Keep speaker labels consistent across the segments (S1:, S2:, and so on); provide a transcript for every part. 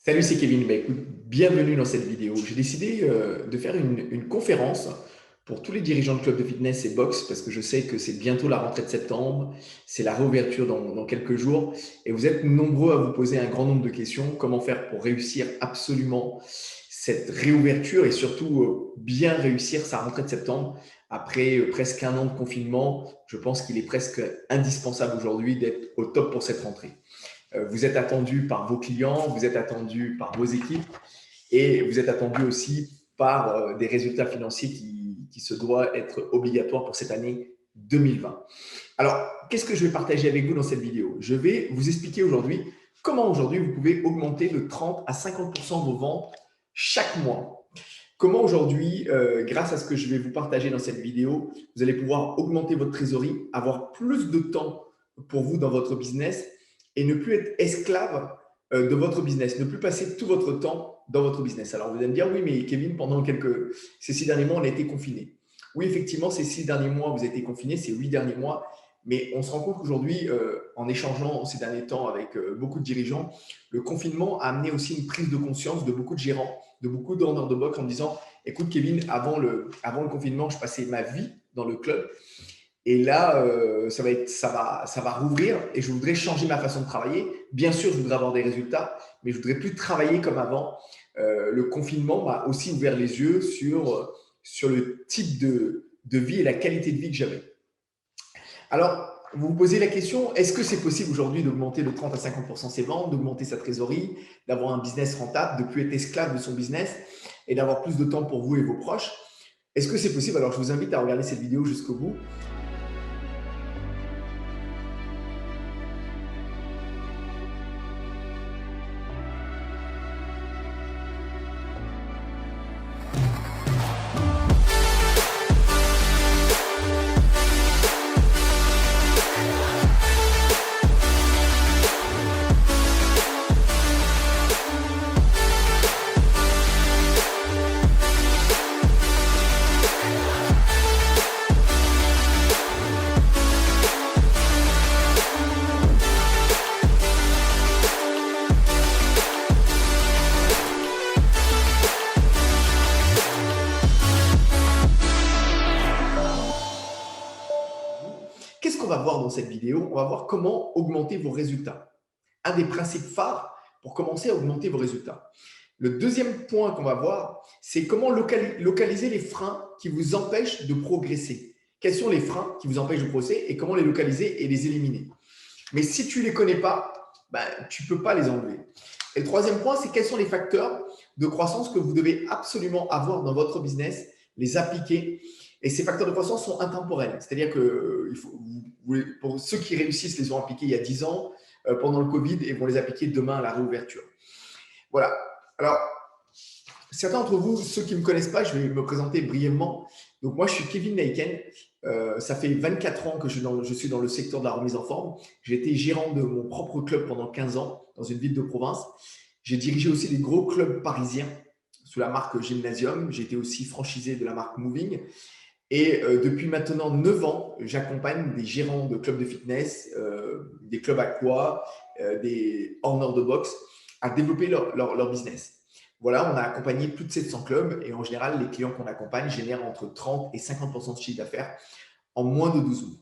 S1: Salut, c'est Kevin. Bah, écoute, bienvenue dans cette vidéo. J'ai décidé de faire une conférence pour tous les dirigeants de clubs de fitness et box parce que je sais que c'est bientôt la rentrée de septembre, c'est la réouverture dans quelques jours et vous êtes nombreux à vous poser un grand nombre de questions. Comment faire pour réussir absolument cette réouverture et surtout bien réussir sa rentrée de septembre après presque un an de confinement. Je pense qu'il est presque indispensable aujourd'hui d'être au top pour cette rentrée. Vous êtes attendu par vos clients, vous êtes attendu par vos équipes et vous êtes attendu aussi par des résultats financiers qui se doivent être obligatoires pour cette année 2020. Alors, qu'est-ce que je vais partager avec vous dans cette vidéo? Je vais vous expliquer aujourd'hui comment aujourd'hui vous pouvez augmenter de 30 à 50% vos ventes chaque mois. Comment aujourd'hui, grâce à ce que je vais vous partager dans cette vidéo, vous allez pouvoir augmenter votre trésorerie, avoir plus de temps pour vous dans votre business et ne plus être esclave de votre business, ne plus passer tout votre temps dans votre business. Alors vous allez me dire, oui, mais Kevin, pendant ces 6 derniers mois, on a été confinés. Oui, effectivement, ces 6 derniers mois, vous avez été confinés, ces 8 derniers mois, mais on se rend compte qu'aujourd'hui, en échangeant ces derniers temps avec beaucoup de dirigeants, le confinement a amené aussi une prise de conscience de beaucoup de gérants, de beaucoup d'owners de box en disant, écoute Kevin, avant le confinement, je passais ma vie dans le club. Et là, ça va rouvrir et je voudrais changer ma façon de travailler. Bien sûr, je voudrais avoir des résultats, mais je voudrais plus travailler comme avant. Le confinement m'a aussi ouvert les yeux sur le type de vie et la qualité de vie que j'avais. Alors, vous vous posez la question, est-ce que c'est possible aujourd'hui d'augmenter de 30 à 50% ses ventes, d'augmenter sa trésorerie, d'avoir un business rentable, de ne plus être esclave de son business et d'avoir plus de temps pour vous et vos proches? Est-ce que c'est possible? Alors, je vous invite à regarder cette vidéo jusqu'au bout. Qu'est-ce qu'on va voir dans cette vidéo? On va voir comment augmenter vos résultats. Un des principes phares pour commencer à augmenter vos résultats. Le deuxième point qu'on va voir, c'est comment localiser les freins qui vous empêchent de progresser. Quels sont les freins qui vous empêchent de progresser et comment les localiser et les éliminer. Mais si tu ne les connais pas, tu ne peux pas les enlever. Et le troisième point, c'est quels sont les facteurs de croissance que vous devez absolument avoir dans votre business, les appliquer. Et ces facteurs de croissance sont intemporels. C'est-à-dire que pour ceux qui réussissent, les ont appliqués il y a 10 ans, pendant le Covid, et vont les appliquer demain à la réouverture. Voilà. Alors, certains d'entre vous, ceux qui ne me connaissent pas, je vais me présenter brièvement. Donc, moi, je suis Kevin Naiken. Ça fait 24 ans que je suis dans le secteur de la remise en forme. J'ai été gérant de mon propre club pendant 15 ans dans une ville de province. J'ai dirigé aussi des gros clubs parisiens sous la marque Gymnasium. J'ai été aussi franchisé de la marque Moving. Et depuis maintenant 9 ans, j'accompagne des gérants de clubs de fitness, des clubs aqua, des hors de boxe à développer leur business. Voilà, on a accompagné plus de 700 clubs et en général, les clients qu'on accompagne génèrent entre 30 et 50% de chiffre d'affaires en moins de 12 mois.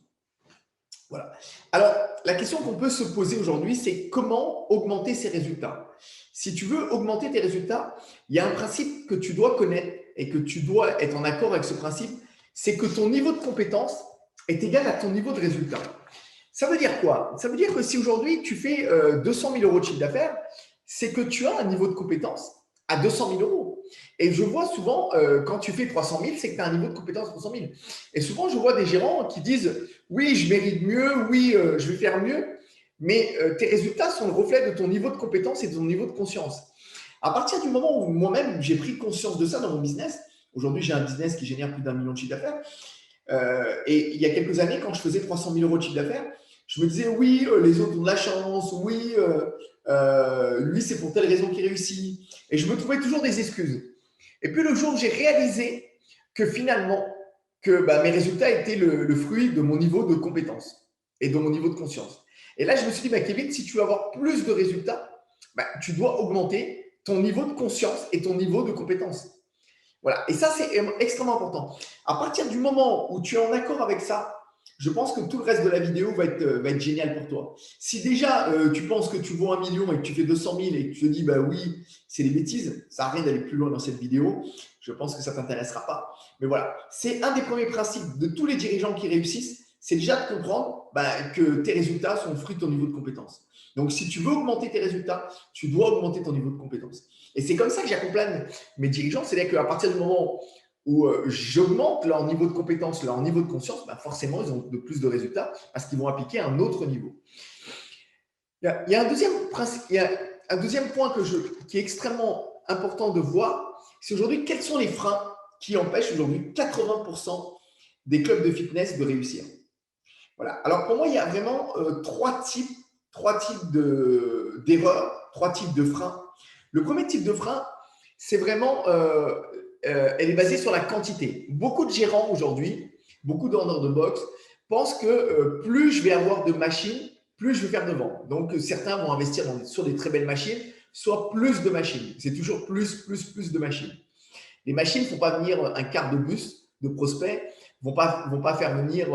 S1: Voilà. Alors, la question qu'on peut se poser aujourd'hui, c'est comment augmenter ses résultats. Si tu veux augmenter tes résultats, il y a un principe que tu dois connaître et que tu dois être en accord avec ce principe, c'est que ton niveau de compétence est égal à ton niveau de résultat. Ça veut dire quoi? Ça veut dire que si aujourd'hui tu fais 200 000 euros de chiffre d'affaires, c'est que tu as un niveau de compétence à 200 000 euros. Et je vois souvent, quand tu fais 300 000, c'est que tu as un niveau de compétence de 300 000. Et souvent, je vois des gérants qui disent « Oui, je mérite mieux, oui, je vais faire mieux ». Mais tes résultats sont le reflet de ton niveau de compétence et de ton niveau de conscience. À partir du moment où moi-même, j'ai pris conscience de ça dans mon business, aujourd'hui, j'ai un business qui génère plus d'1 million de chiffre d'affaires. Et il y a quelques années, quand je faisais 300 000 euros de chiffre d'affaires, je me disais, oui, les autres ont de la chance, oui, lui, c'est pour telle raison qu'il réussit. Et je me trouvais toujours des excuses. Et puis, le jour où j'ai réalisé que finalement, que mes résultats étaient le fruit de mon niveau de compétence et de mon niveau de conscience. Et là, je me suis dit, Kevin, si tu veux avoir plus de résultats, tu dois augmenter ton niveau de conscience et ton niveau de compétence. Voilà. Et ça, c'est extrêmement important. À partir du moment où tu es en accord avec ça, je pense que tout le reste de la vidéo va être génial pour toi. Si déjà tu penses que tu vaux 1 million et que tu fais 200 000 et que tu te dis, bah oui, c'est des bêtises, ça n'a rien d'aller plus loin dans cette vidéo, je pense que ça ne t'intéressera pas. Mais voilà, c'est un des premiers principes de tous les dirigeants qui réussissent, c'est déjà de comprendre que tes résultats sont le fruit de ton niveau de compétence. Donc, si tu veux augmenter tes résultats, tu dois augmenter ton niveau de compétence. Et c'est comme ça que j'accompagne mes dirigeants, c'est-à-dire qu'à partir du moment où j'augmente leur niveau de compétence, leur niveau de conscience, forcément, ils ont de plus de résultats parce qu'ils vont appliquer un autre niveau. Il y a un deuxième principe, il y a un deuxième point qui est extrêmement important de voir, c'est aujourd'hui quels sont les freins qui empêchent aujourd'hui 80% des clubs de fitness de réussir. Voilà. Alors pour moi, il y a vraiment trois types d'erreurs, trois types de freins. Le premier type de frein, c'est vraiment, elle est basée sur la quantité. Beaucoup de gérants aujourd'hui, beaucoup d'honneurs de boxe pensent que plus je vais avoir de machines, plus je vais faire de ventes. Donc certains vont investir sur des très belles machines, soit plus de machines. C'est toujours plus de machines. Les machines ne font pas venir un quart de bus de prospects, vont pas faire venir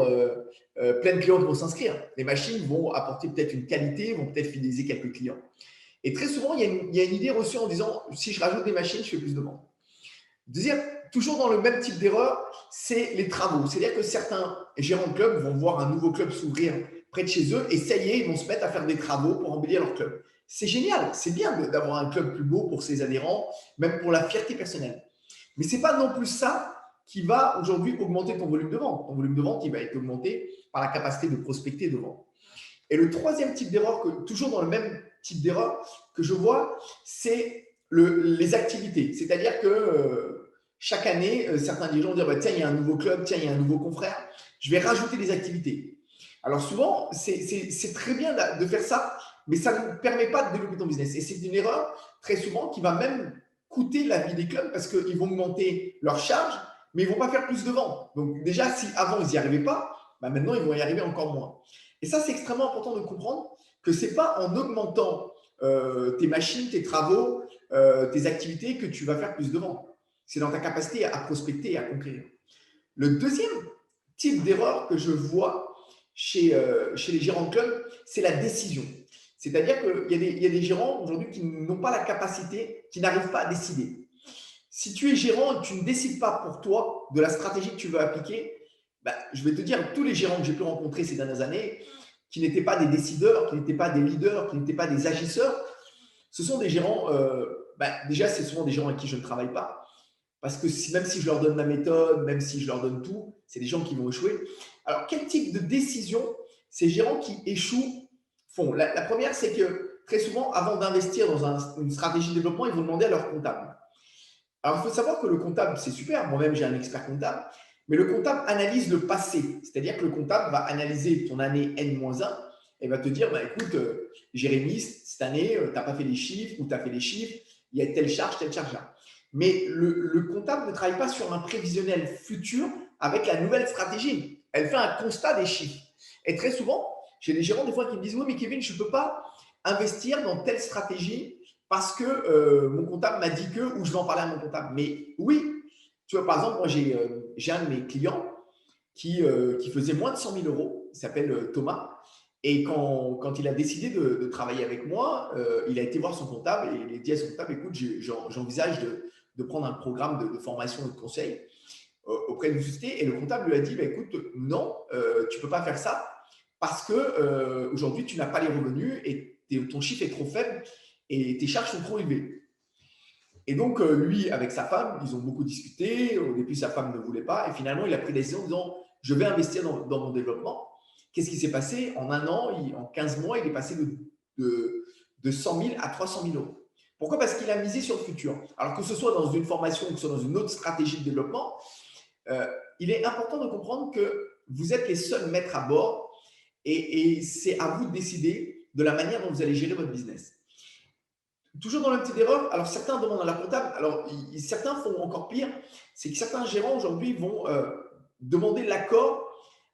S1: plein de clients qui vont s'inscrire. Les machines vont apporter peut-être une qualité, vont peut-être fidéliser quelques clients. Et très souvent, il y a une idée reçue en disant, si je rajoute des machines, je fais plus de ventes. Deuxième, toujours dans le même type d'erreur, c'est les travaux. C'est-à-dire que certains gérants de club vont voir un nouveau club s'ouvrir près de chez eux et ça y est, ils vont se mettre à faire des travaux pour embellir leur club. C'est génial, c'est bien d'avoir un club plus beau pour ses adhérents, même pour la fierté personnelle. Mais ce n'est pas non plus ça qui va aujourd'hui augmenter ton volume de vente. Ton volume de vente, il va être augmenté par la capacité de prospecter et de vendre. Et le troisième type d'erreur, toujours dans le même type d'erreur que je vois, c'est les activités. C'est-à-dire que chaque année, certains dirigeants vont dire, tiens, il y a un nouveau club, tiens, il y a un nouveau confrère, je vais rajouter des activités. Alors souvent, c'est très bien de faire ça, mais ça ne permet pas de développer ton business. Et c'est une erreur très souvent qui va même coûter la vie des clubs parce qu'ils vont augmenter leurs charges, mais ils ne vont pas faire plus de ventes. Donc déjà, si avant, ils n'y arrivaient pas, maintenant, ils vont y arriver encore moins. Et ça, c'est extrêmement important de comprendre que ce n'est pas en augmentant tes machines, tes travaux, tes activités que tu vas faire plus de ventes. C'est dans ta capacité à prospecter et à conquérir. Le deuxième type d'erreur que je vois chez les gérants de club, c'est la décision. C'est-à-dire qu'il y a des gérants aujourd'hui qui n'ont pas la capacité, qui n'arrivent pas à décider. Si tu es gérant et que tu ne décides pas pour toi de la stratégie que tu veux appliquer, je vais te dire, tous les gérants que j'ai pu rencontrer ces dernières années, qui n'étaient pas des décideurs, qui n'étaient pas des leaders, qui n'étaient pas des agisseurs, ce sont des gérants, déjà c'est souvent des gérants avec qui je ne travaille pas, parce que même si je leur donne ma méthode, même si je leur donne tout, c'est des gens qui vont échouer. Alors, quel type de décision ces gérants qui échouent font? La première, c'est que très souvent, avant d'investir dans une stratégie de développement, ils vont demander à leur comptable. Alors, il faut savoir que le comptable, c'est super. Moi-même, j'ai un expert comptable. Mais le comptable analyse le passé. C'est-à-dire que le comptable va analyser ton année N-1 et va te dire, écoute, Jérémy, cette année, tu n'as pas fait les chiffres ou tu as fait les chiffres, il y a telle charge là. Mais le comptable ne travaille pas sur un prévisionnel futur avec la nouvelle stratégie. Elle fait un constat des chiffres. Et très souvent, j'ai des gérants des fois qui me disent, oui, mais Kevin, je ne peux pas investir dans telle stratégie parce que mon comptable m'a dit que, ou je vais en parler à mon comptable. Mais oui, tu vois, par exemple, moi, j'ai un de mes clients qui faisait moins de 100 000 euros. Il s'appelle Thomas. Et quand il a décidé de travailler avec moi, il a été voir son comptable et il a dit à son comptable, écoute, j'envisage de prendre un programme de formation et de conseil auprès d'une société. Et le comptable lui a dit, écoute, non, tu ne peux pas faire ça parce qu'aujourd'hui, tu n'as pas les revenus et ton chiffre est trop faible et tes charges sont trop élevées. Et donc, lui, avec sa femme, ils ont beaucoup discuté. Au début, sa femme ne voulait pas. Et finalement, il a pris la décision en disant, je vais investir dans mon développement. Qu'est-ce qui s'est passé? En un an, en 15 mois, il est passé de 100 000 à 300 000 euros. Pourquoi? Parce qu'il a misé sur le futur. Alors que ce soit dans une formation ou que ce soit dans une autre stratégie de développement, il est important de comprendre que vous êtes les seuls maîtres à bord et c'est à vous de décider de la manière dont vous allez gérer votre business. Toujours dans la petite erreur, alors certains demandent à la comptable, alors certains font encore pire, c'est que certains gérants aujourd'hui vont demander l'accord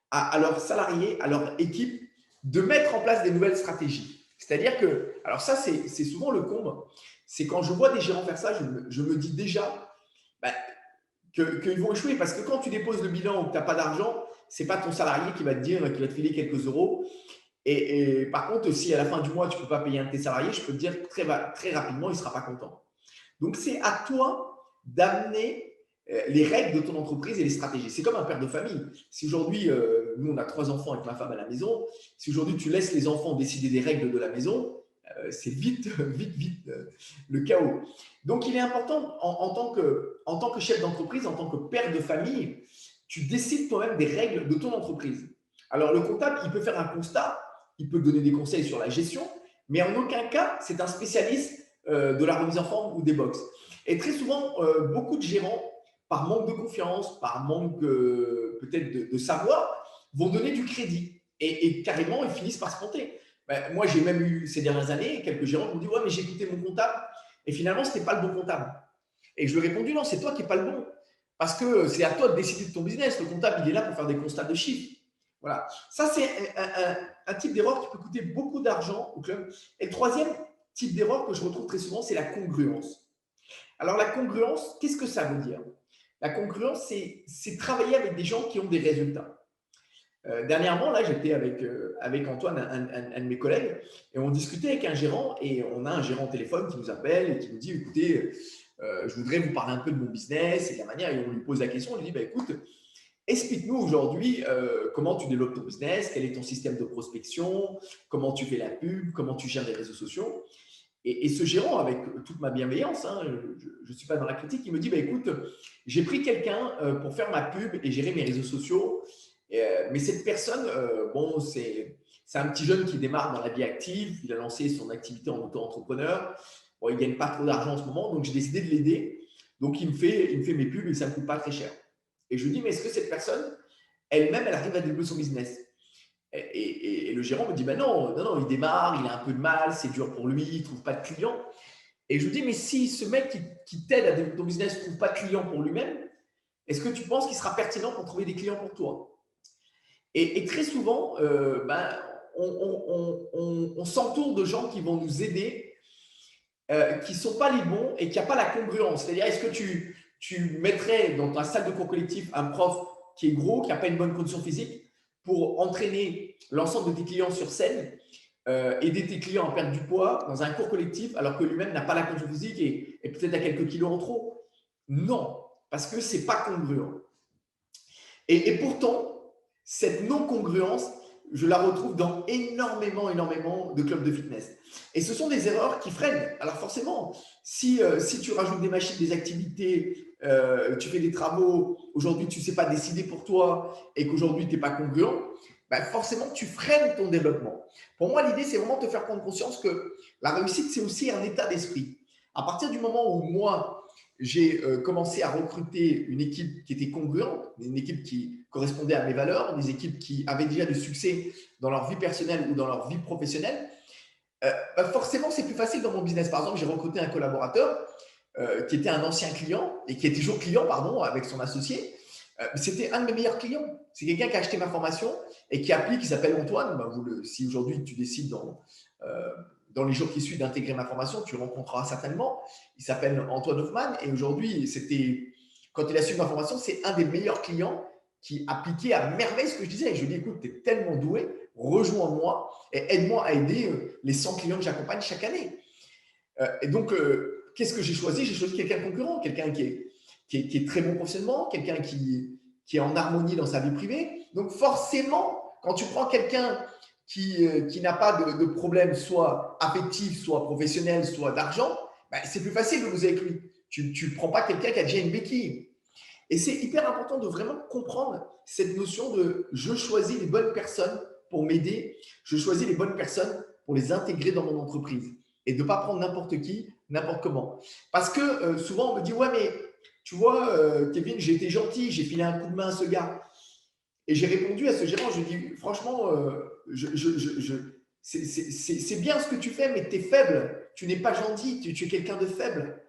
S1: à leurs salariés, à leur équipe, de mettre en place des nouvelles stratégies. C'est-à-dire que, alors ça, c'est souvent le comble. C'est quand je vois des gérants faire ça, je me dis déjà bah, qu'ils vont échouer. Parce que quand tu déposes le bilan ou que tu n'as pas d'argent, ce n'est pas ton salarié qui va te dire, qui va te filer quelques euros. Et par contre, si à la fin du mois, tu ne peux pas payer un de tes salariés, je peux te dire très rapidement, il ne sera pas content. Donc, c'est à toi d'amener les règles de ton entreprise et les stratégies. C'est comme un père de famille. Si aujourd'hui, nous, on a 3 enfants avec ma femme à la maison, si aujourd'hui tu laisses les enfants décider des règles de la maison, c'est vite le chaos. Donc, il est important en tant que chef d'entreprise, en tant que père de famille, tu décides toi-même des règles de ton entreprise. Alors, le comptable, il peut faire un constat, il peut donner des conseils sur la gestion, mais en aucun cas, c'est un spécialiste de la remise en forme ou des box. Et très souvent, beaucoup de gérants, par manque de confiance, par manque peut-être de savoir, vont donner du crédit. Et carrément, ils finissent par se planter. Ben, moi, j'ai même eu ces dernières années quelques gérants qui m'ont dit ouais, mais j'ai écouté mon comptable et finalement, ce n'était pas le bon comptable. Et je lui ai répondu non, c'est toi qui n'es pas le bon. Parce que c'est à toi de décider de ton business. Le comptable, il est là pour faire des constats de chiffres. Voilà. Ça, c'est un type d'erreur qui peut coûter beaucoup d'argent au club. Et le troisième type d'erreur que je retrouve très souvent, c'est la congruence. Alors, la congruence, qu'est-ce que ça veut dire? La congruence, c'est travailler avec des gens qui ont des résultats. Dernièrement, là, j'étais avec Antoine, un de mes collègues, et on discutait avec un gérant, et on a un gérant au téléphone qui nous appelle et qui nous dit, écoutez, je voudrais vous parler un peu de mon business et de la manière, et on lui pose la question, on lui dit, bah, écoute, explique-nous aujourd'hui comment tu développes ton business, quel est ton système de prospection, comment tu fais la pub, comment tu gères les réseaux sociaux. Et ce gérant, avec toute ma bienveillance, hein, je ne suis pas dans la critique, il me dit, bah, écoute, j'ai pris quelqu'un pour faire ma pub et gérer mes réseaux sociaux, mais cette personne, bon, c'est un petit jeune qui démarre dans la vie active, il a lancé son activité en auto-entrepreneur, bon, il ne gagne pas trop d'argent en ce moment, donc j'ai décidé de l'aider. Donc il me fait mes pubs et ça ne me coûte pas très cher. Et je lui dis, mais est-ce que cette personne, elle-même, elle arrive à développer son business? Et le gérant me dit, ben non, il démarre, il a un peu de mal, c'est dur pour lui, il ne trouve pas de clients. Et je lui dis, mais si ce mec qui t'aide à développer ton business ne trouve pas de clients pour lui-même, est-ce que tu penses qu'il sera pertinent pour trouver des clients pour toi? Et très souvent, on s'entoure de gens qui vont nous aider, qui ne sont pas les bons et qui n'ont pas la congruence. C'est-à-dire, est-ce que tu mettrais dans ta salle de cours collectif un prof qui est gros, qui n'a pas une bonne condition physique, pour entraîner l'ensemble de tes clients sur scène, aider tes clients à perdre du poids dans un cours collectif, alors que lui-même n'a pas la condition physique et peut-être a quelques kilos en trop? Non, parce que ce n'est pas congruent. Et pourtant, cette non-congruence, je la retrouve dans énormément de clubs de fitness. Et ce sont des erreurs qui freinent. Alors forcément, si tu rajoutes des machines, des activités, tu fais des travaux, aujourd'hui tu ne sais pas décider pour toi et qu'aujourd'hui tu n'es pas congruent, ben forcément tu freines ton développement. Pour moi, l'idée, c'est vraiment de te faire prendre conscience que la réussite, c'est aussi un état d'esprit. À partir du moment où moi, j'ai commencé à recruter une équipe qui était congruente, une équipe qui correspondait à mes valeurs, des équipes qui avaient déjà du succès dans leur vie personnelle ou dans leur vie professionnelle, forcément, c'est plus facile dans mon business. Par exemple, j'ai recruté un collaborateur qui était un ancien client et qui est toujours client, pardon, avec son associé. C'était un de mes meilleurs clients. C'est quelqu'un qui a acheté ma formation et qui applique, qui s'appelle Antoine. Si aujourd'hui tu décides dans les jours qui suivent d'intégrer ma formation, tu le rencontreras certainement. Il s'appelle Antoine Hoffman et aujourd'hui, quand il a suivi ma formation, c'est un des meilleurs clients qui appliquait à merveille ce que je disais. Et je lui dis, écoute, tu es tellement doué, rejoins-moi et aide-moi à aider les 100 clients que j'accompagne chaque année. Et donc, qu'est-ce que j'ai choisi? J'ai choisi quelqu'un de concurrent, quelqu'un qui est très bon professionnellement, quelqu'un qui est en harmonie dans sa vie privée. Donc, forcément, quand tu prends quelqu'un qui n'a pas de problème, soit affectif, soit professionnel, soit d'argent, ben, c'est plus facile de bosser avec lui. Tu ne prends pas quelqu'un qui a déjà une béquille. Et c'est hyper important de vraiment comprendre cette notion de je choisis les bonnes personnes pour m'aider, je choisis les bonnes personnes pour les intégrer dans mon entreprise et de ne pas prendre n'importe qui, n'importe comment. Parce que souvent on me dit ouais mais tu vois Kevin, j'ai été gentil, j'ai filé un coup de main à ce gars. Et j'ai répondu à ce gérant, je lui ai dit franchement, c'est bien ce que tu fais, mais tu es faible, tu n'es pas gentil, tu es quelqu'un de faible.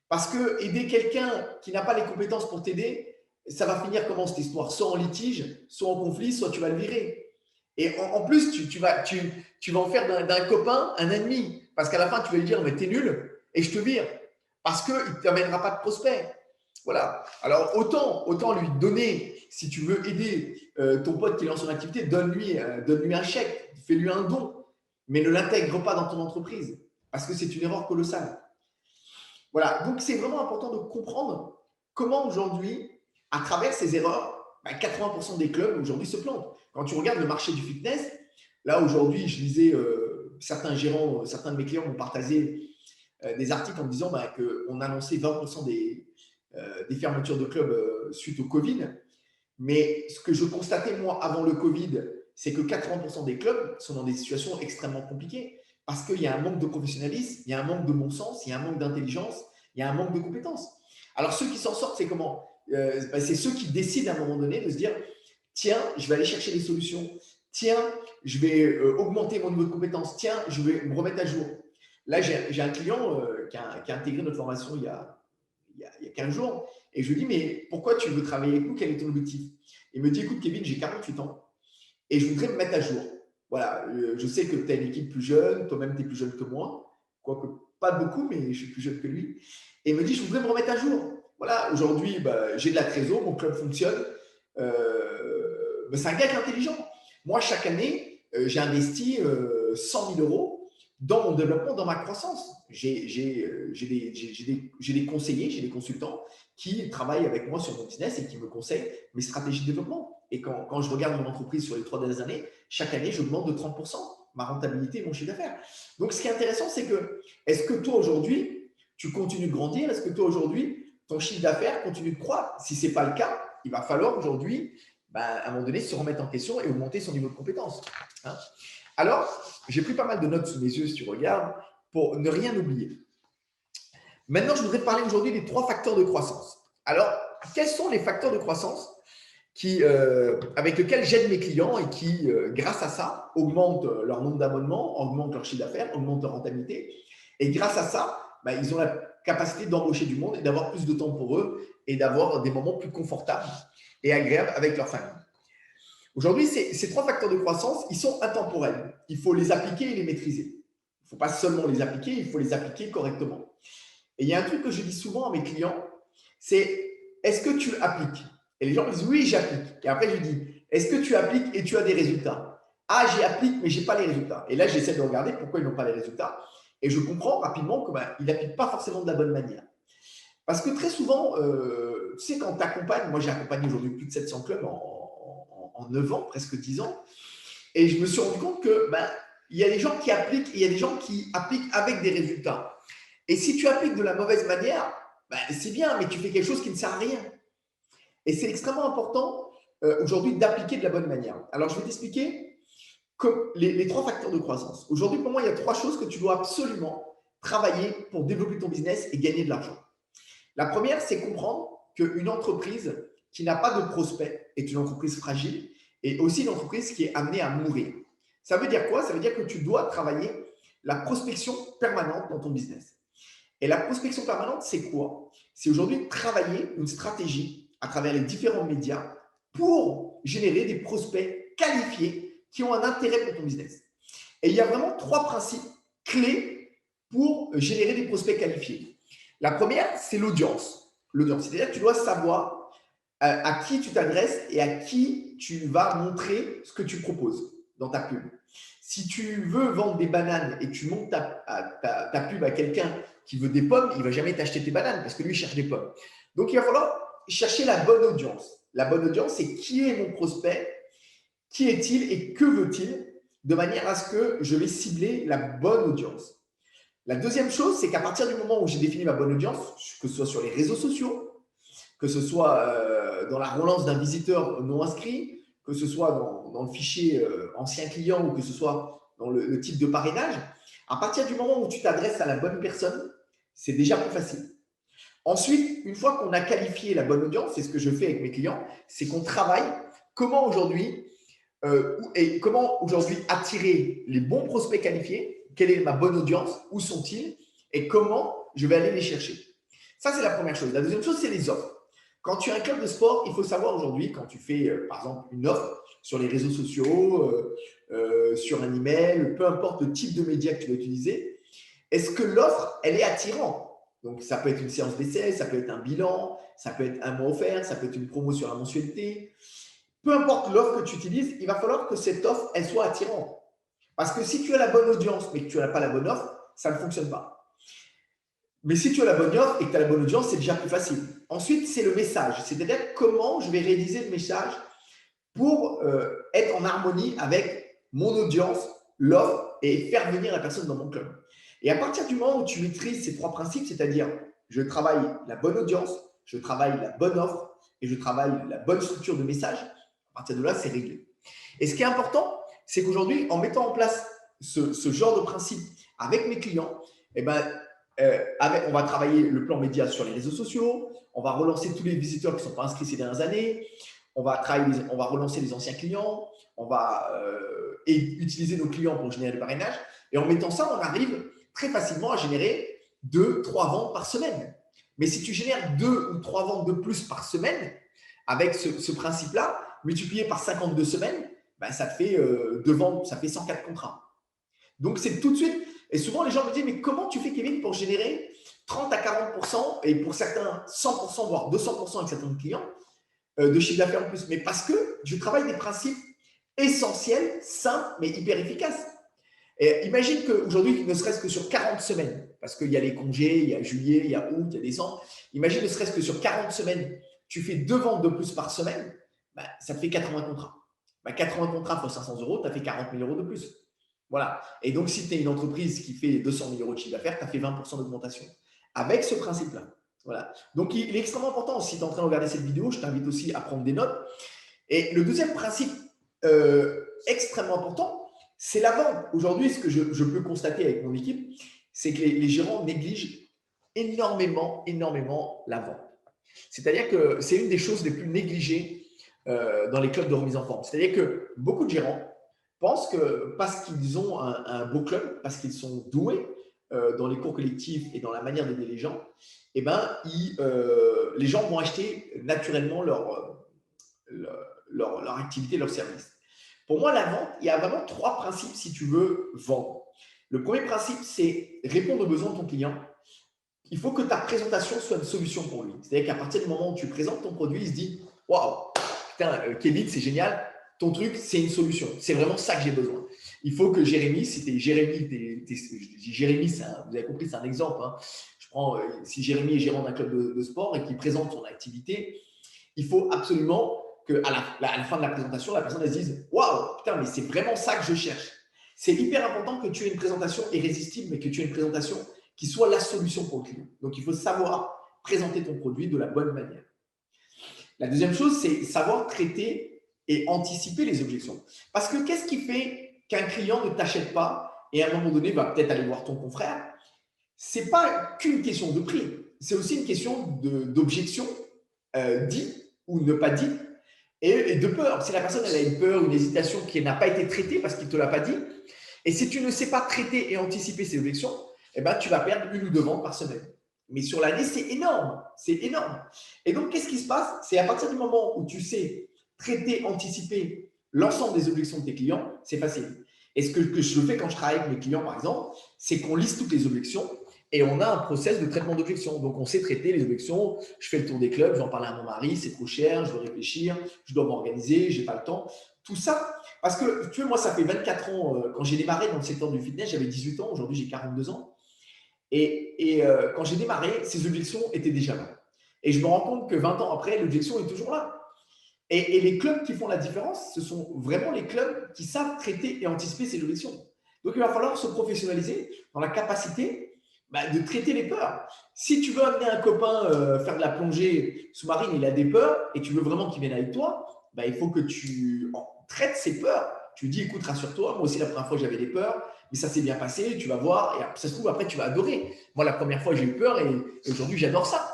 S1: Parce que aider quelqu'un qui n'a pas les compétences pour t'aider, ça va finir comment cette histoire? Soit en litige, soit en conflit, soit tu vas le virer. Et en plus, tu vas en faire d'un copain un ennemi. Parce qu'à la fin, tu vas lui dire, mais t'es nul et je te vire. Parce qu'il ne t'amènera pas de prospect. Voilà. Alors, autant lui donner, si tu veux aider ton pote qui lance son activité, donne-lui un chèque, fais-lui un don, mais ne l'intègre pas dans ton entreprise parce que c'est une erreur colossale. Voilà. Donc, c'est vraiment important de comprendre comment aujourd'hui, à travers ces erreurs, 80% des clubs aujourd'hui se plantent. Quand tu regardes le marché du fitness, là aujourd'hui, je lisais certains gérants, certains de mes clients m'ont partagé des articles en me disant qu'on annonçait 20% des fermetures de clubs suite au Covid. Mais ce que je constatais, moi, avant le Covid, c'est que 80% des clubs sont dans des situations extrêmement compliquées parce qu'il y a un manque de professionnalisme, il y a un manque de bon sens, il y a un manque d'intelligence, il y a un manque de compétences. Alors, ceux qui s'en sortent, c'est comment c'est ceux qui décident à un moment donné de se dire tiens, je vais aller chercher des solutions. Tiens, je vais augmenter mon niveau de compétence. Tiens, je vais me remettre à jour. Là, j'ai un client qui a intégré notre formation il y a 15 jours et je lui dis mais pourquoi tu veux travailler avec nous? Quel est ton objectif? Il me dit écoute Kevin, j'ai 48 ans et je voudrais me mettre à jour. Voilà, je sais que tu as une équipe plus jeune, toi-même tu es plus jeune que moi, quoique pas beaucoup, mais je suis plus jeune que lui. Et il me dit je voudrais me remettre à jour. Voilà, aujourd'hui, j'ai de la trésor, mon club fonctionne. C'est un gars qui est intelligent. Moi, chaque année, j'ai investi 100 000 euros dans mon développement, dans ma croissance. J'ai des conseillers, j'ai des consultants qui travaillent avec moi sur mon business et qui me conseillent mes stratégies de développement. Et quand je regarde mon entreprise sur les 3 dernières années, chaque année, j'augmente de 30% ma rentabilité et mon chiffre d'affaires. Donc, ce qui est intéressant, c'est que, est-ce que toi, aujourd'hui, tu continues de grandir? Est-ce que toi, aujourd'hui, ton chiffre d'affaires continue de croître? Si ce n'est pas le cas, il va falloir aujourd'hui, à un moment donné, se remettre en question et augmenter son niveau de compétence. Hein. Alors, j'ai pris pas mal de notes sous mes yeux, si tu regardes, pour ne rien oublier. Maintenant, je voudrais te parler aujourd'hui des 3 facteurs de croissance. Alors, quels sont les facteurs de croissance avec lesquels j'aide mes clients et qui, grâce à ça, augmentent leur nombre d'abonnements, augmentent leur chiffre d'affaires, augmentent leur rentabilité. Et grâce à ça, ils ont la capacité d'embaucher du monde et d'avoir plus de temps pour eux et d'avoir des moments plus confortables et agréables avec leur famille. Aujourd'hui, ces 3 facteurs de croissance, ils sont intemporels. Il faut les appliquer et les maîtriser. Il ne faut pas seulement les appliquer, il faut les appliquer correctement. Et il y a un truc que je dis souvent à mes clients, c'est est-ce que tu appliques? Et les gens me disent oui, j'applique. Et après, je dis est-ce que tu appliques et tu as des résultats? Ah, j'applique, mais je n'ai pas les résultats. Et là, j'essaie de regarder pourquoi ils n'ont pas les résultats. Et je comprends rapidement qu'ils n'appliquent pas forcément de la bonne manière. Parce que très souvent, tu sais, quand tu accompagnes, moi j'ai accompagné aujourd'hui plus de 700 clubs en 9 ans, presque 10 ans. Et je me suis rendu compte que il y a des gens qui appliquent et il y a des gens qui appliquent avec des résultats. Et si tu appliques de la mauvaise manière, c'est bien, mais tu fais quelque chose qui ne sert à rien. Et c'est extrêmement important aujourd'hui d'appliquer de la bonne manière. Alors, je vais t'expliquer les 3 facteurs de croissance. Aujourd'hui, pour moi, il y a 3 choses que tu dois absolument travailler pour développer ton business et gagner de l'argent. La première, c'est comprendre qu'une entreprise qui n'a pas de prospects est une entreprise fragile et aussi une entreprise qui est amenée à mourir. Ça veut dire quoi? Ça veut dire que tu dois travailler la prospection permanente dans ton business. Et la prospection permanente, c'est quoi? C'est aujourd'hui travailler une stratégie à travers les différents médias pour générer des prospects qualifiés qui ont un intérêt pour ton business. Et il y a vraiment 3 principes clés pour générer des prospects qualifiés. La première, c'est l'audience. L'audience, c'est-à-dire que tu dois savoir à qui tu t'adresses et à qui tu vas montrer ce que tu proposes dans ta pub. Si tu veux vendre des bananes et tu montes ta pub à quelqu'un qui veut des pommes, il ne va jamais t'acheter tes bananes parce que lui, il cherche des pommes. Donc, il va falloir chercher la bonne audience. La bonne audience, c'est qui est mon prospect, qui est-il et que veut-il, de manière à ce que je vais cibler la bonne audience. La deuxième chose, c'est qu'à partir du moment où j'ai défini ma bonne audience, que ce soit sur les réseaux sociaux, que ce soit dans la relance d'un visiteur non inscrit, que ce soit dans le fichier ancien client ou que ce soit dans le type de parrainage, à partir du moment où tu t'adresses à la bonne personne, c'est déjà plus facile. Ensuite, une fois qu'on a qualifié la bonne audience, c'est ce que je fais avec mes clients, c'est qu'on travaille comment aujourd'hui attirer les bons prospects qualifiés, quelle est ma bonne audience, où sont-ils et comment je vais aller les chercher. Ça, c'est la première chose. La deuxième chose, c'est les offres. Quand tu as un club de sport, il faut savoir aujourd'hui, quand tu fais par exemple une offre sur les réseaux sociaux, sur un email, peu importe le type de média que tu vas utiliser, est-ce que l'offre, elle est attirante? Donc, ça peut être une séance d'essai, ça peut être un bilan, ça peut être un mois offert, ça peut être une promo sur la mensualité. Peu importe l'offre que tu utilises, il va falloir que cette offre, elle soit attirante. Parce que si tu as la bonne audience, mais que tu n'as pas la bonne offre, ça ne fonctionne pas. Mais si tu as la bonne offre et que tu as la bonne audience, c'est déjà plus facile. Ensuite, c'est le message. C'est-à-dire comment je vais réaliser le message pour être en harmonie avec mon audience, l'offre et faire venir la personne dans mon club. Et à partir du moment où tu maîtrises ces trois principes, c'est-à-dire je travaille la bonne audience, je travaille la bonne offre et je travaille la bonne structure de message, à partir de là, c'est réglé. Et ce qui est important, c'est qu'aujourd'hui, en mettant en place ce genre de principe avec mes clients, eh ben, on va travailler le plan média sur les réseaux sociaux, on va relancer tous les visiteurs qui ne sont pas inscrits ces dernières années, on va relancer les anciens clients, on va utiliser nos clients pour générer le parrainage. Et en mettant ça, on arrive très facilement à générer 2-3 ventes par semaine. Mais si tu génères 2 ou 3 ventes de plus par semaine, avec ce principe-là, multiplié par 52 semaines, ben, ça te fait 2 ventes, ça fait 104 contrats. Donc, c'est tout de suite. Et souvent, les gens me disent, mais comment tu fais, Kevin, pour générer 30 à 40% et pour certains 100%, voire 200% avec certains clients de chiffre d'affaires en plus? Mais parce que je travaille des principes essentiels, simples, mais hyper efficaces. Et imagine qu'aujourd'hui, ne serait-ce que sur 40 semaines, parce qu'il y a les congés, il y a juillet, il y a août, il y a décembre, imagine ne serait-ce que sur 40 semaines, tu fais 2 ventes de plus par semaine, bah, ça te fait 80 contrats. Bah, 80 contrats fois 500 euros, tu as fait 40 000 euros de plus. Voilà. Et donc, si tu es une entreprise qui fait 200 000 euros de chiffre d'affaires, tu as fait 20% d'augmentation. Avec ce principe-là. Voilà. Donc, il est extrêmement important. Si tu es en train de regarder cette vidéo, je t'invite aussi à prendre des notes. Et le deuxième principe extrêmement important, c'est la vente. Aujourd'hui, ce que je peux constater avec mon équipe, c'est que les gérants négligent énormément la vente. C'est-à-dire que c'est une des choses les plus négligées dans les clubs de remise en forme. C'est-à-dire que beaucoup de gérants pensent que parce qu'ils ont un beau club, parce qu'ils sont doués dans les cours collectifs et dans la manière d'aider les gens, eh ben, les gens vont acheter naturellement leur activité, leur service. Pour moi, la vente, il y a vraiment 3 principes si tu veux vendre. Le premier principe, c'est répondre aux besoins de ton client. Il faut que ta présentation soit une solution pour lui. C'est-à-dire qu'à partir du moment où tu présentes ton produit, il se dit « Waouh, putain, Kevin, c'est génial, ton truc, c'est une solution. C'est vraiment ça que j'ai besoin. » Il faut que Jérémy, si tu es Jérémy, Jérémy, vous avez compris, c'est un exemple. Hein. Je prends, si Jérémy est gérant d'un club de sport et qu'il présente son activité, il faut absolument qu'à la fin de la présentation, la personne elle se dise « Waouh, putain, mais c'est vraiment ça que je cherche. » C'est hyper important que tu aies une présentation irrésistible, mais que tu aies une présentation qui soit la solution pour le client. Donc, il faut savoir présenter ton produit de la bonne manière. La deuxième chose, c'est savoir traiter et anticiper les objections. Parce que qu'est-ce qui fait qu'un client ne t'achète pas et à un moment donné va peut-être aller voir ton confrère? Ce n'est pas qu'une question de prix, c'est aussi une question d'objection dite ou ne pas dite et de peur. Si la personne elle a une peur, une hésitation qui n'a pas été traitée parce qu'il ne te l'a pas dit, et si tu ne sais pas traiter et anticiper ces objections, eh ben, tu vas perdre 1 ou 2 ventes par semaine. Mais sur l'année, c'est énorme. C'est énorme. Et donc, qu'est-ce qui se passe? C'est à partir du moment où tu sais traiter, anticiper l'ensemble des objections de tes clients, c'est facile. Et ce que je fais quand je travaille avec mes clients, par exemple, c'est qu'on liste toutes les objections et on a un process de traitement d'objections. Donc, on sait traiter les objections. Je fais le tour des clubs, j'en parle à mon mari, c'est trop cher, je dois réfléchir, je dois m'organiser, je n'ai pas le temps. Tout ça, parce que tu vois, moi, ça fait 24 ans, quand j'ai démarré dans le secteur du fitness, j'avais 18 ans, aujourd'hui j'ai 42 ans. Et quand j'ai démarré, ces objections étaient déjà là. Et je me rends compte que 20 ans après, l'objection est toujours là. Et les clubs qui font la différence, ce sont vraiment les clubs qui savent traiter et anticiper ces objections. Donc, il va falloir se professionnaliser dans la capacité de traiter les peurs. Si tu veux amener un copain faire de la plongée sous-marine, il a des peurs, et tu veux vraiment qu'il vienne avec toi, il faut que tu traites ses peurs. Tu lui dis, écoute, rassure-toi, moi aussi la première fois j'avais des peurs, mais ça s'est bien passé, tu vas voir, et ça se trouve après tu vas adorer. Moi la première fois j'ai eu peur et aujourd'hui j'adore ça.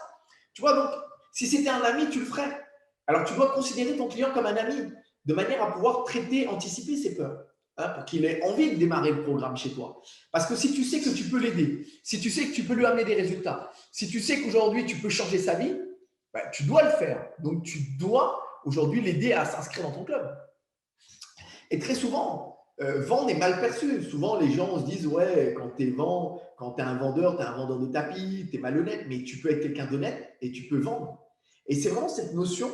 S1: Tu vois, donc si c'était un ami, tu le ferais. Alors tu dois considérer ton client comme un ami, de manière à pouvoir traiter, anticiper ses peurs, hein, pour qu'il ait envie de démarrer le programme chez toi. Parce que si tu sais que tu peux l'aider, si tu sais que tu peux lui amener des résultats, si tu sais qu'aujourd'hui tu peux changer sa vie, bah, tu dois le faire. Donc, tu dois aujourd'hui l'aider à s'inscrire dans ton club. Et très souvent, vendre est mal perçu. Souvent, les gens se disent, ouais, quand tu es un vendeur de tapis, tu es malhonnête, mais tu peux être quelqu'un d'honnête et tu peux vendre. Et c'est vraiment cette notion,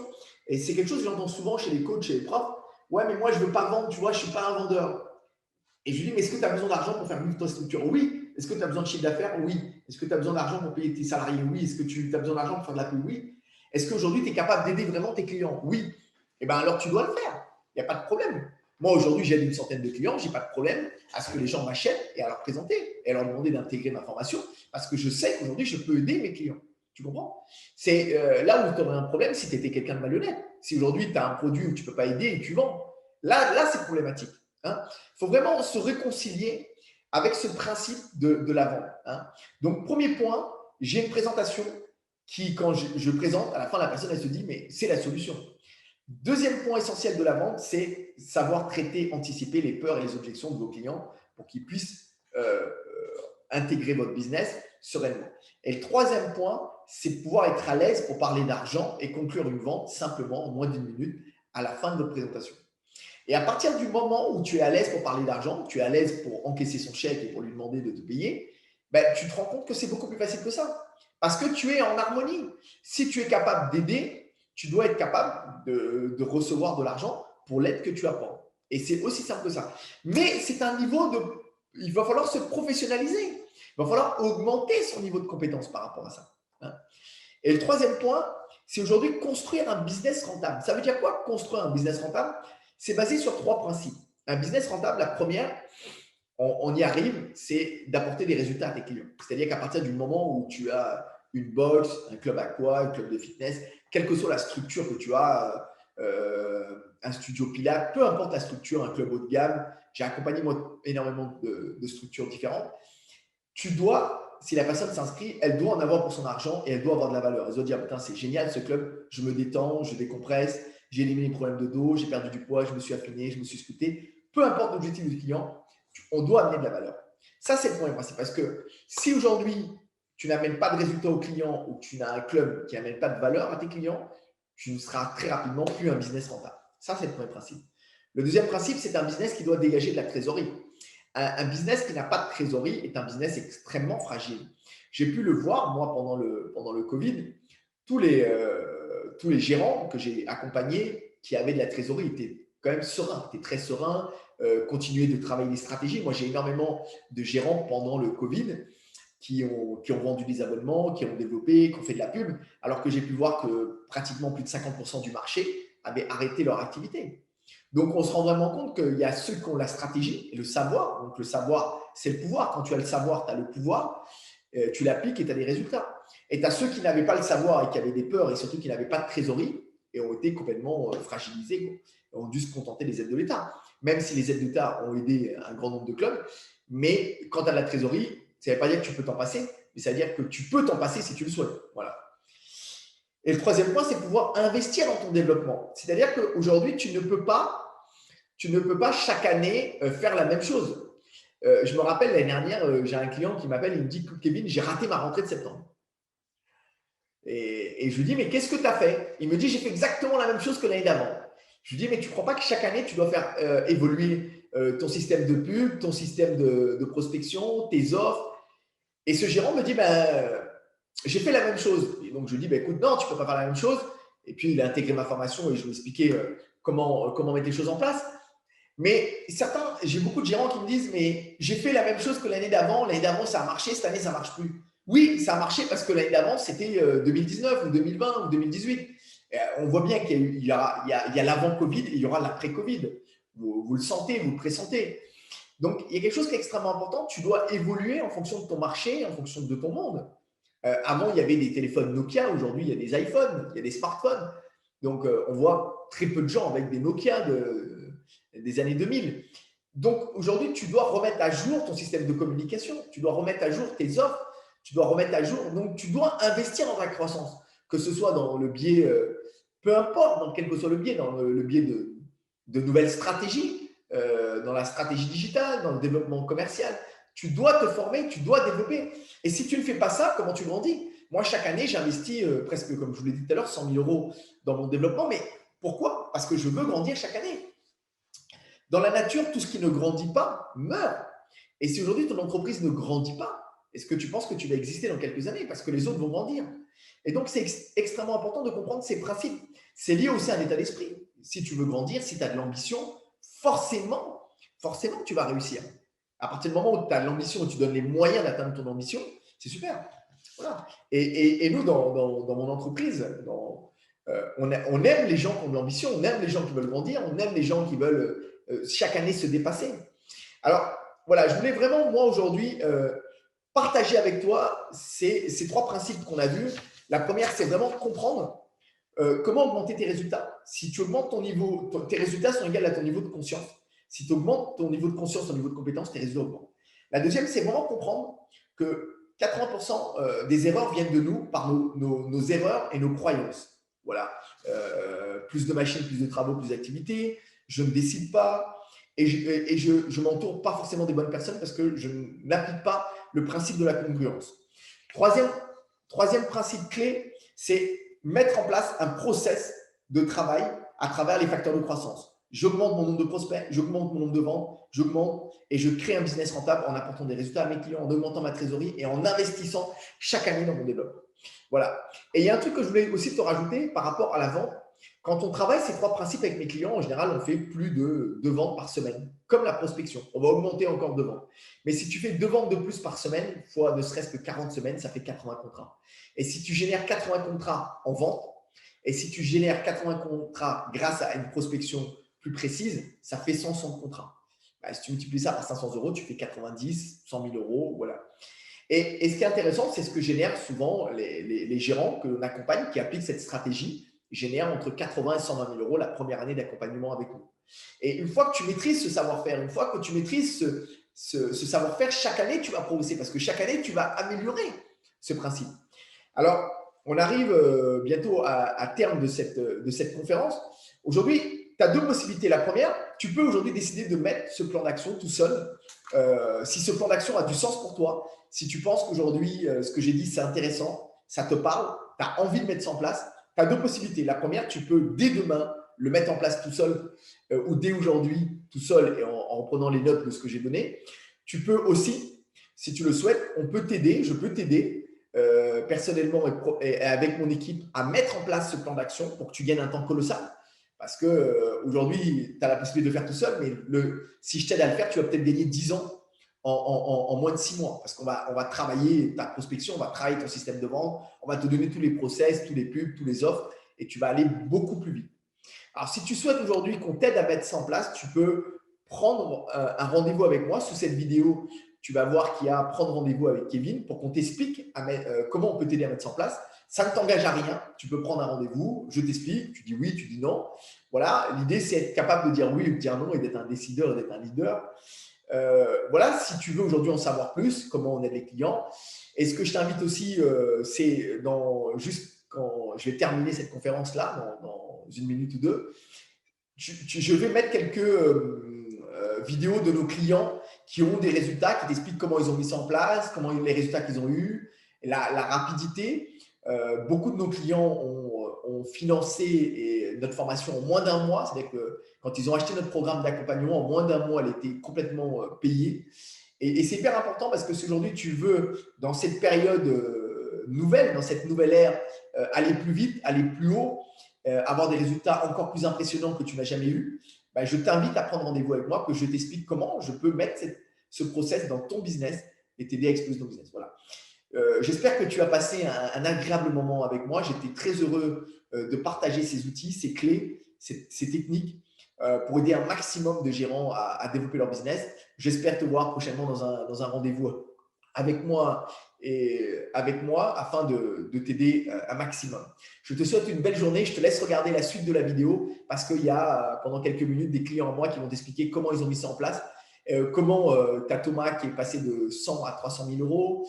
S1: et c'est quelque chose que j'entends souvent chez les coachs, chez les profs. Ouais, mais moi, je ne veux pas vendre, tu vois, je ne suis pas un vendeur. Et je lui dis, mais est-ce que tu as besoin d'argent pour faire vivre ta structure? Oui. Est-ce que tu as besoin de chiffre d'affaires? Oui. Est-ce que tu as besoin d'argent pour payer tes salariés? Oui. Est-ce que tu as besoin d'argent pour faire de la pub? Oui. Est-ce qu'aujourd'hui, tu es capable d'aider vraiment tes clients? Oui. Eh bien, alors tu dois le faire. Il n'y a pas de problème. Moi, aujourd'hui, j'aide une centaine de clients. Je n'ai pas de problème à ce que les gens m'achètent et à leur présenter et à leur demander d'intégrer ma formation parce que je sais qu'aujourd'hui, je peux aider mes clients. Tu comprends? C'est là où tu aurais un problème si tu étais quelqu'un de malhonnête. Si aujourd'hui, tu as un produit où tu ne peux pas aider et tu vends. Là c'est problématique. Hein. Il faut vraiment se réconcilier avec ce principe de la vente. Hein. Donc, premier point, j'ai une présentation qui, quand je présente, à la fin, la personne, elle se dit, mais c'est la solution. Deuxième point essentiel de la vente, c'est savoir traiter, anticiper les peurs et les objections de vos clients pour qu'ils puissent intégrer votre business sereinement. Et le troisième point, c'est pouvoir être à l'aise pour parler d'argent et conclure une vente simplement en moins d'une minute à la fin de votre présentation. Et à partir du moment où tu es à l'aise pour parler d'argent, tu es à l'aise pour encaisser son chèque et pour lui demander de te payer, ben, tu te rends compte que c'est beaucoup plus facile que ça. Parce que tu es en harmonie. Si tu es capable d'aider, tu dois être capable de recevoir de l'argent pour l'aide que tu apportes. Et c'est aussi simple que ça. Mais c'est un niveau de… Il va falloir se professionnaliser. Il va falloir augmenter son niveau de compétence par rapport à ça. Hein. Et le troisième point, c'est aujourd'hui construire un business rentable. Ça veut dire quoi, construire un business rentable? C'est basé sur trois principes. Un business rentable, la première, on y arrive, c'est d'apporter des résultats à tes clients. C'est-à-dire qu'à partir du moment où tu as une box, un club aqua, un club de fitness, quelle que soit la structure que tu as, un studio Pilates, peu importe la structure, un club haut de gamme, j'ai accompagné moi énormément de structures différentes. Tu dois, si la personne s'inscrit, elle doit en avoir pour son argent et elle doit avoir de la valeur. Elle doit dire, putain, c'est génial ce club, je me détends, je décompresse, j'ai éliminé les problèmes de dos, j'ai perdu du poids, je me suis affiné, je me suis sculpté. Peu importe l'objectif du client, on doit amener de la valeur. Ça, c'est le point principal. Parce que si aujourd'hui, tu n'amènes pas de résultats aux clients ou que tu as un club qui n'amène pas de valeur à tes clients, tu ne seras très rapidement plus un business rentable. Ça, c'est le premier principe. Le deuxième principe, c'est un business qui doit dégager de la trésorerie. Un business qui n'a pas de trésorerie est un business extrêmement fragile. J'ai pu le voir, moi, pendant le Covid, tous les gérants que j'ai accompagnés qui avaient de la trésorerie étaient quand même sereins, étaient très sereins, continuaient de travailler des stratégies. Moi, j'ai énormément de gérants pendant le Covid qui ont vendu des abonnements, qui ont développé, qui ont fait de la pub, alors que j'ai pu voir que pratiquement plus de 50% du marché avaient arrêté leur activité. Donc, on se rend vraiment compte qu'il y a ceux qui ont la stratégie et le savoir. Donc, le savoir, c'est le pouvoir. Quand tu as le savoir, tu as le pouvoir. Tu l'appliques et tu as des résultats. Et tu as ceux qui n'avaient pas le savoir et qui avaient des peurs et surtout qui n'avaient pas de trésorerie et ont été complètement fragilisés, ont dû se contenter des aides de l'État. Même si les aides d'État ont aidé un grand nombre de clubs. Mais quand tu as de la trésorerie, ça ne veut pas dire que tu peux t'en passer, mais ça veut dire que tu peux t'en passer si tu le souhaites. Voilà. Et le troisième point, c'est pouvoir investir dans ton développement. C'est-à-dire qu'aujourd'hui, tu ne peux pas chaque année faire la même chose. Je me rappelle l'année dernière, j'ai un client qui m'appelle, il me dit, Kevin, j'ai raté ma rentrée de septembre. Et je lui dis, mais qu'est-ce que tu as fait? Il me dit, j'ai fait exactement la même chose que l'année d'avant. Je lui dis, mais tu ne crois pas que chaque année, tu dois faire évoluer ton système de pub, ton système de prospection, tes offres? Et ce gérant me dit, j'ai fait la même chose. Et donc, je lui dis, écoute, non, tu ne peux pas faire la même chose. Et puis, il a intégré ma formation et je lui ai expliqué comment mettre les choses en place. Mais certains, j'ai beaucoup de gérants qui me disent, mais j'ai fait la même chose que l'année d'avant. L'année d'avant, ça a marché. Cette année, ça ne marche plus. Oui, ça a marché parce que l'année d'avant, c'était 2019 ou 2020 ou 2018. On voit bien qu'il y a l'avant-Covid et il y aura l'après-Covid. Vous le sentez, vous le pressentez. Donc, il y a quelque chose qui est extrêmement important. Tu dois évoluer en fonction de ton marché, en fonction de ton monde. Avant, il y avait des téléphones Nokia. Aujourd'hui, il y a des iPhones, il y a des smartphones. Donc, on voit très peu de gens avec des Nokia des années 2000. Donc, aujourd'hui, tu dois remettre à jour ton système de communication. Tu dois remettre à jour tes offres. Tu dois remettre à jour. Donc, tu dois investir dans ta croissance, que ce soit dans le biais, peu importe, dans quel que soit le biais, dans le biais de nouvelles stratégies, dans la stratégie digitale, dans le développement commercial. Tu dois te former, tu dois développer. Et si tu ne fais pas ça, comment tu grandis? Moi, chaque année, j'investis presque, comme je vous l'ai dit tout à l'heure, 100 000 euros dans mon développement. Mais pourquoi? Parce que je veux grandir chaque année. Dans la nature, tout ce qui ne grandit pas meurt. Et si aujourd'hui ton entreprise ne grandit pas, est-ce que tu penses que tu vas exister dans quelques années? Parce que les autres vont grandir. Et donc, c'est extrêmement important de comprendre ces principes. C'est lié aussi à un état d'esprit. Si tu veux grandir, si tu as de l'ambition, forcément, forcément, tu vas réussir. À partir du moment où tu as l'ambition, où tu donnes les moyens d'atteindre ton ambition, c'est super. Voilà. Et nous, dans mon entreprise, on aime les gens qui ont de l'ambition, on aime les gens qui veulent grandir, on aime les gens qui veulent chaque année se dépasser. Alors, voilà, je voulais vraiment, moi, aujourd'hui, partager avec toi ces trois principes qu'on a vus. La première, c'est vraiment comprendre comment augmenter tes résultats. Si tu augmentes ton niveau, tes résultats sont égaux à ton niveau de conscience. Si tu augmentes ton niveau de conscience, ton niveau de compétence, tes résultats augmentent. La deuxième, c'est vraiment comprendre que 80% des erreurs viennent de nous par nos erreurs et nos croyances. Voilà. Plus de machines, plus de travaux, plus d'activités. Je ne décide pas. Et je m'entoure pas forcément des bonnes personnes parce que je n'applique pas le principe de la congruence. Troisième principe clé, c'est mettre en place un process de travail à travers les facteurs de croissance. J'augmente mon nombre de prospects, j'augmente mon nombre de ventes, j'augmente et je crée un business rentable en apportant des résultats à mes clients, en augmentant ma trésorerie et en investissant chaque année dans mon développement. Voilà. Et il y a un truc que je voulais aussi te rajouter par rapport à la vente. Quand on travaille ces trois principes avec mes clients, en général, on fait plus de 2 ventes par semaine, comme la prospection. On va augmenter encore 2 ventes. Mais si tu fais 2 ventes de plus par semaine, fois ne serait-ce que 40 semaines, ça fait 80 contrats. Et si tu génères 80 contrats en vente, et si tu génères 80 contrats grâce à une prospection plus précise, ça fait 100 contrats. Bah, si tu multiplies ça par 500 euros, tu fais 90, 100 000 euros, voilà. Et ce qui est intéressant, c'est ce que génèrent souvent les gérants que l'on accompagne qui appliquent cette stratégie, génèrent entre 80 et 120 000 euros la première année d'accompagnement avec nous. Et une fois que tu maîtrises ce savoir-faire, une fois que tu maîtrises ce savoir-faire, chaque année, tu vas progresser parce que chaque année, tu vas améliorer ce principe. Alors, on arrive bientôt à terme de cette conférence. Aujourd'hui, tu as deux possibilités. La première, tu peux aujourd'hui décider de mettre ce plan d'action tout seul. Si ce plan d'action a du sens pour toi, si tu penses qu'aujourd'hui, ce que j'ai dit, c'est intéressant, ça te parle, tu as envie de mettre ça en place, tu as deux possibilités. La première, tu peux dès demain le mettre en place tout seul ou dès aujourd'hui tout seul et en reprenant les notes de ce que j'ai donné. Tu peux aussi, si tu le souhaites, on peut t'aider, je peux t'aider personnellement et avec mon équipe à mettre en place ce plan d'action pour que tu gagnes un temps colossal. Parce qu'aujourd'hui, tu as la possibilité de le faire tout seul, mais si je t'aide à le faire, tu vas peut-être gagner 10 ans en moins de 6 mois. Parce qu'on va travailler ta prospection, on va travailler ton système de vente, on va te donner tous les process, tous les pubs, tous les offres, et tu vas aller beaucoup plus vite. Alors, si tu souhaites aujourd'hui qu'on t'aide à mettre ça en place, tu peux prendre un rendez-vous avec moi. Sous cette vidéo, tu vas voir qu'il y a prendre rendez-vous avec Kevin pour qu'on t'explique comment on peut t'aider à mettre ça en place. Ça ne t'engage à rien. Tu peux prendre un rendez-vous, je t'explique, tu dis oui, tu dis non. Voilà, l'idée, c'est être capable de dire oui ou de dire non et d'être un décideur et d'être un leader. Voilà, si tu veux aujourd'hui en savoir plus, comment on aide les clients. Et ce que je t'invite aussi, c'est juste quand je vais terminer cette conférence-là, dans 1 minute ou 2, je vais mettre quelques vidéos de nos clients qui ont des résultats, qui t'expliquent comment ils ont mis ça en place, comment les résultats qu'ils ont eus, la rapidité. Beaucoup de nos clients ont financé notre formation en moins d'1 mois. C'est-à-dire que quand ils ont acheté notre programme d'accompagnement, en moins d'1 mois, elle était complètement payée. Et c'est hyper important parce que si aujourd'hui tu veux, dans cette période nouvelle, dans cette nouvelle ère, aller plus vite, aller plus haut, avoir des résultats encore plus impressionnants que tu n'as jamais eu, ben, je t'invite à prendre rendez-vous avec moi, que je t'explique comment je peux mettre ce process dans ton business et t'aider à exploser ton business. Voilà. J'espère que tu as passé un agréable moment avec moi. J'étais très heureux de partager ces outils, ces clés, ces techniques pour aider un maximum de gérants à développer leur business. J'espère te voir prochainement dans un rendez-vous avec moi afin de t'aider un maximum. Je te souhaite une belle journée. Je te laisse regarder la suite de la vidéo parce qu'il y a pendant quelques minutes des clients en moi qui vont t'expliquer comment ils ont mis ça en place, comment tu as Thomas qui est passé de 100 à 300 000 euros,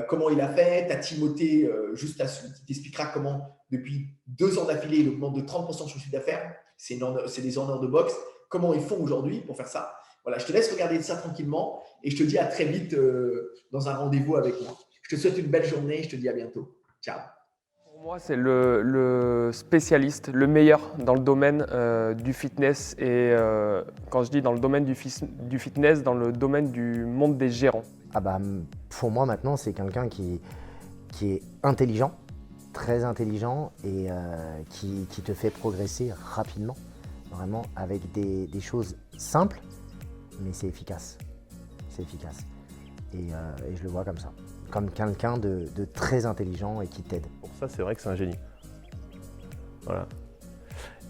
S1: comment il a fait. Tu as Timothée juste qui t'expliquera comment depuis 2 ans d'affilée il augmente de 30% son chiffre d'affaires. C'est des honneurs de boxe. Comment ils font aujourd'hui pour faire ça? Voilà, je te laisse regarder ça tranquillement et je te dis à très vite dans un rendez-vous avec moi. Je te souhaite une belle journée et je te dis à bientôt. Ciao.
S2: Pour moi, c'est le spécialiste, le meilleur dans le domaine du fitness et quand je dis dans le domaine du fitness, dans le domaine du monde des gérants.
S3: Ah bah, pour moi maintenant, c'est quelqu'un qui est intelligent, très intelligent et qui te fait progresser rapidement, vraiment avec des choses simples, mais c'est efficace. C'est efficace. Et je le vois comme ça, comme quelqu'un de très intelligent et qui t'aide.
S4: Pour ça, c'est vrai que c'est un génie. Voilà.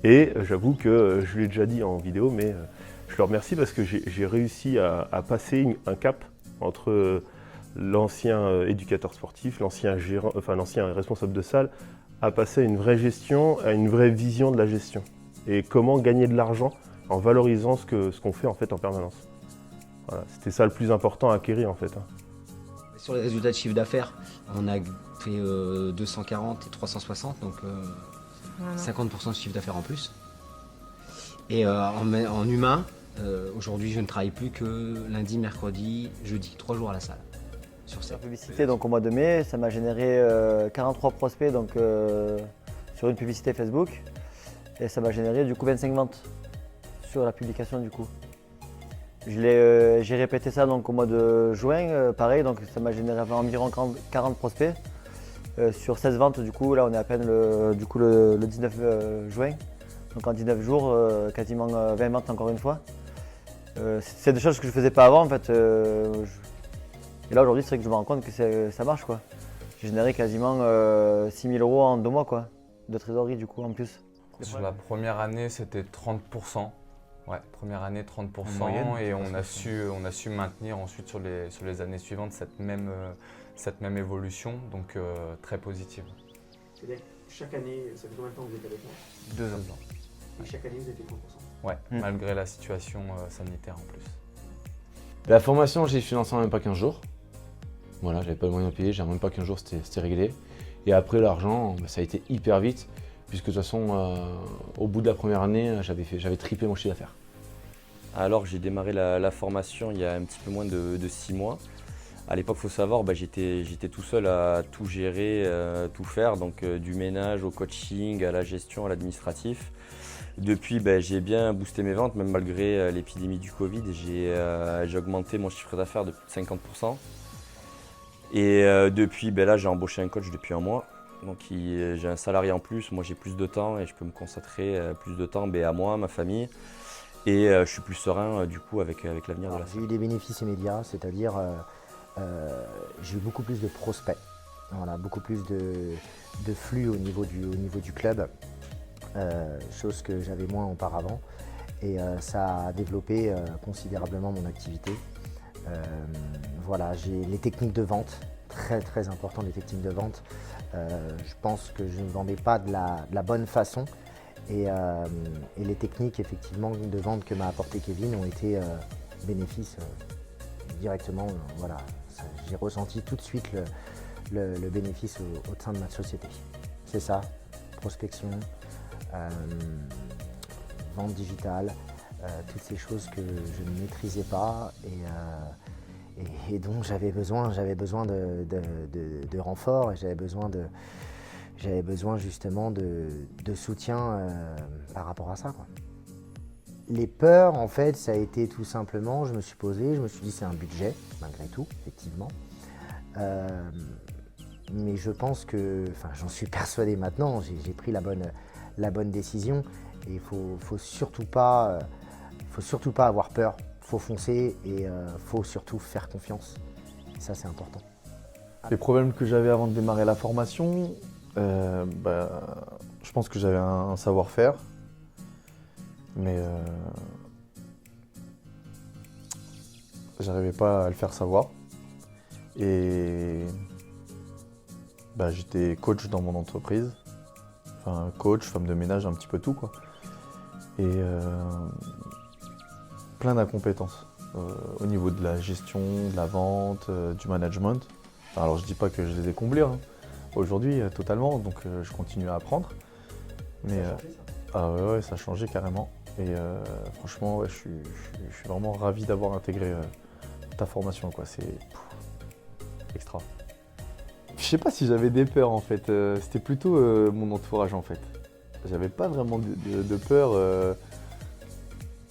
S4: Et j'avoue que je l'ai déjà dit en vidéo, mais je le remercie parce que j'ai réussi à passer un cap entre l'ancien éducateur sportif, l'ancien gérant, enfin l'ancien responsable de salle, à passer à une vraie gestion, à une vraie vision de la gestion. Et comment gagner de l'argent en valorisant ce qu'on fait en fait en permanence. Voilà, c'était ça le plus important à acquérir en fait.
S5: Sur les résultats de chiffre d'affaires, on a fait 240 et 360, donc 50% de chiffre d'affaires en plus. Et en humain, aujourd'hui je ne travaille plus que lundi, mercredi, jeudi, 3 jours à la salle. Sur
S6: La
S5: 7.
S6: publicité, donc au mois de mai, ça m'a généré 43 prospects donc, sur une publicité Facebook. Et ça m'a généré du coup 25 ventes sur la publication du coup. J'ai répété ça donc au mois de juin, pareil, donc ça m'a généré environ 40 prospects sur 16 ventes. Du coup, là on est à peine le 19 juin, donc en 19 jours, quasiment 20 ventes encore une fois. C'est des choses que je ne faisais pas avant en fait. Et là aujourd'hui, c'est vrai que je me rends compte que ça marche quoi. J'ai généré quasiment 6 000 € en 2 mois quoi, de trésorerie du coup en plus.
S7: Sur la première année, c'était 30%. Ouais, première année 30%
S4: moyenne,
S7: et on a su maintenir ensuite sur les années suivantes cette même évolution, donc très positive.
S1: C'est-à-dire chaque année, ça fait combien de temps que vous êtes avec moi?
S7: 2 ans.
S1: Et chaque année, vous étiez 30%.
S7: Ouais, malgré la situation sanitaire en plus.
S8: La formation, j'ai financé en même pas 15 jours. Voilà, j'avais pas de moyens de payer, j'ai même pas 15 jours, c'était réglé. Et après l'argent, ça a été hyper vite, puisque de toute façon, au bout de la première année, j'avais triplé mon chiffre d'affaires.
S9: Alors j'ai démarré la formation il y a un petit peu moins de 6 mois. À l'époque, il faut savoir, j'étais tout seul à tout gérer, tout faire, donc du ménage au coaching, à la gestion, à l'administratif. Depuis, j'ai bien boosté mes ventes, même malgré l'épidémie du Covid. J'ai augmenté mon chiffre d'affaires de plus de 50%. Et depuis, là, j'ai embauché un coach depuis un mois. Donc j'ai un salarié en plus, moi j'ai plus de temps et je peux me consacrer plus de temps à moi, à ma famille. Et je suis plus serein du coup avec l'avenir de la salle.
S3: J'ai eu des bénéfices immédiats, c'est-à-dire j'ai eu beaucoup plus de prospects, voilà, beaucoup plus de flux au niveau du club, chose que j'avais moins auparavant. Et ça a développé considérablement mon activité. Voilà, j'ai les techniques de vente, très très important les techniques de vente. Je pense que je ne vendais pas de la bonne façon. Et les techniques effectivement de vente que m'a apporté Kevin ont été bénéfices directement. Voilà, j'ai ressenti tout de suite le bénéfice au sein de ma société. C'est ça, prospection, vente digitale, toutes ces choses que je ne maîtrisais pas et dont j'avais besoin de renfort et j'avais besoin justement de soutien par rapport à ça, quoi. Les peurs, en fait, ça a été tout simplement, je me suis posé, je me suis dit c'est un budget, malgré tout, effectivement. Mais je pense que, enfin j'en suis persuadé maintenant, j'ai pris la bonne décision. Et il faut surtout pas avoir peur, faut foncer et faut surtout faire confiance. Et ça c'est important.
S10: Les problèmes que j'avais avant de démarrer la formation, je pense que j'avais un savoir-faire, mais j'arrivais pas à le faire savoir. Et j'étais coach dans mon entreprise, enfin coach, femme de ménage, un petit peu tout quoi. Et plein d'incompétences au niveau de la gestion, de la vente, du management. Enfin, alors je dis pas que je les ai comblés aujourd'hui totalement, donc je continue à apprendre. Mais ouais, ça a changé carrément. Et franchement, ouais, je suis vraiment ravi d'avoir intégré ta formation, quoi. C'est extra. Je sais pas si j'avais des peurs en fait, c'était plutôt mon entourage en fait. J'avais pas vraiment de peur.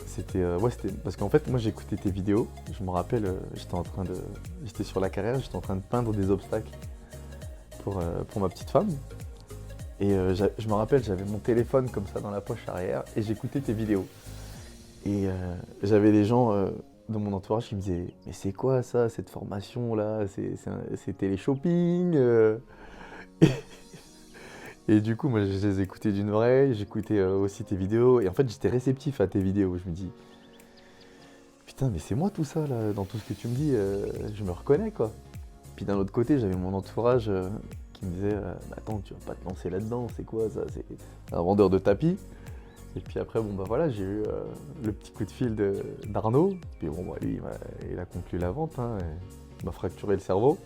S10: C'était parce qu'en fait moi j'écoutais tes vidéos, je me rappelle, j'étais sur la carrière, j'étais en train de peindre des obstacles pour ma petite femme. Et je me rappelle, j'avais mon téléphone comme ça dans la poche arrière et j'écoutais tes vidéos. Et j'avais des gens dans mon entourage qui me disaient « Mais c'est quoi ça, cette formation-là? C'est télé-shopping ?» Et du coup, moi, je les écoutais d'une oreille, j'écoutais aussi tes vidéos. Et en fait, j'étais réceptif à tes vidéos. Je me dis « Putain, mais c'est moi tout ça, là, dans tout ce que tu me dis, je me reconnais, quoi. » Puis d'un autre côté, j'avais mon entourage qui me disait attends, tu vas pas te lancer là-dedans, c'est quoi ça? C'est un vendeur de tapis. Et puis après, bon bah voilà, j'ai eu le petit coup de fil d'Arnaud. Puis bon, bah, lui, il a conclu la vente, hein, il m'a fracturé le cerveau.